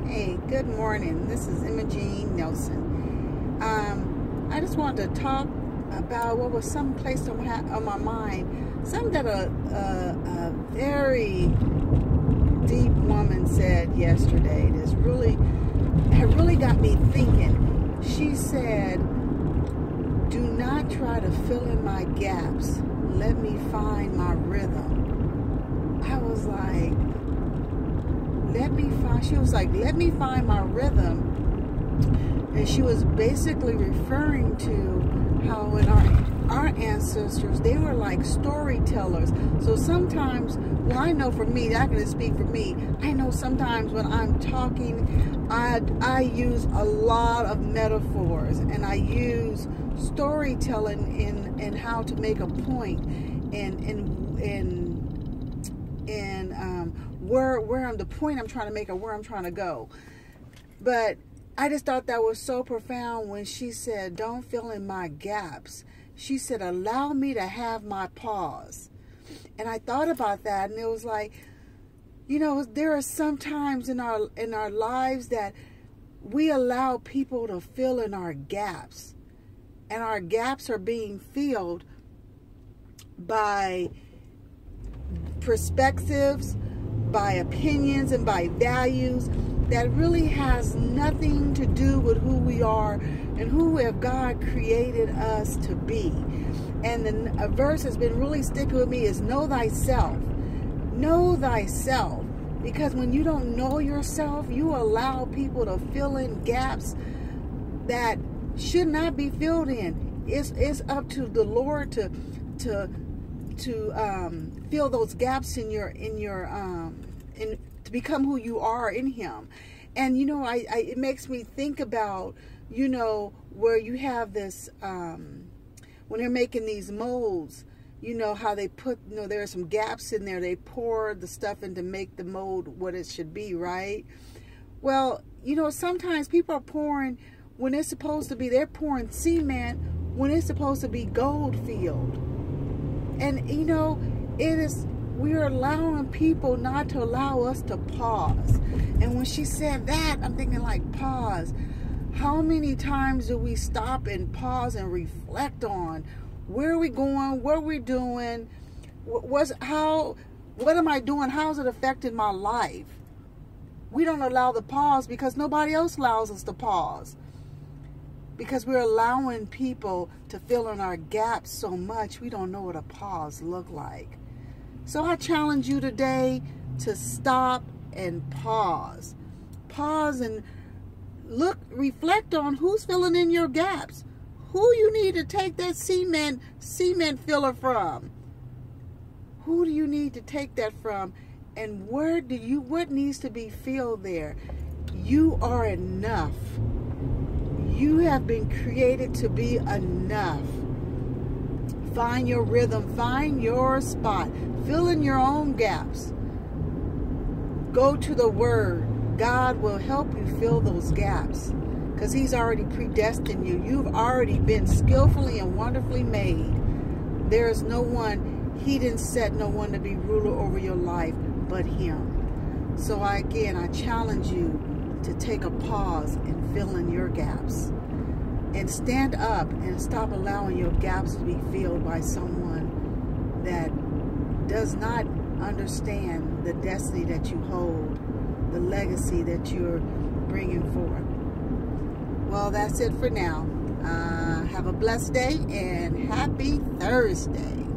Hey, good morning. This is Imogene Nelson. I just wanted to talk about what was someplace on my mind. Something that a very deep woman said yesterday. This really got me thinking. She said, "Do not try to fill in my gaps. Let me find my rhythm." I was like, she was like, let me find my rhythm. And she was basically referring to how in our ancestors, they were like storytellers. So sometimes, well, I know for me, I can speak for me, I know sometimes when I'm talking, I use a lot of metaphors, and I use storytelling in how to make a point, where I'm the point I'm trying to make, or where I'm trying to go. But I just thought that was so profound when she said, "Don't fill in my gaps." She said, "Allow me to have my pause." And I thought about that, and it was like, you know, there are some times in our lives that we allow people to fill in our gaps, and our gaps are being filled by perspectives, by opinions, and by values that really has nothing to do with who we are and who have God created us to be. And a verse that's been really sticking with me is know thyself. Know thyself. Because when you don't know yourself, you allow people to fill in gaps that should not be filled in. It's up to the Lord to fill those gaps to become who you are in Him. And you know, it makes me think about, you know, where you have this when they're making these molds, you know how they put, you know, there are some gaps in there. They pour the stuff in to make the mold what it should be, right? Well, you know, sometimes people are pouring when it's supposed to be, they're pouring cement when it's supposed to be gold filled. And you know, we're allowing people not to allow us to pause. And when she said that, I'm thinking like, pause. How many times do we stop and pause and reflect on where are we going, what we're doing, what am I doing, how's it affected my life? We don't allow the pause because nobody else allows us to pause. Because we're allowing people to fill in our gaps so much, we don't know what a pause look like. So I challenge you today to stop and pause. Pause and reflect on who's filling in your gaps. Who you need to take that cement filler from. Who do you need to take that from? And what needs to be filled there? You are enough. You have been created to be enough. Find your rhythm. Find your spot. Fill in your own gaps. Go to the Word. God will help you fill those gaps because He's already predestined you. You've already been skillfully and wonderfully made. There is no one, He didn't set no one to be ruler over your life but Him. So I challenge you to take a pause and fill in your gaps. And stand up and stop allowing your gaps to be filled by someone that does not understand the destiny that you hold, the legacy that you're bringing forth. Well, that's it for now. Have a blessed day and happy Thursday.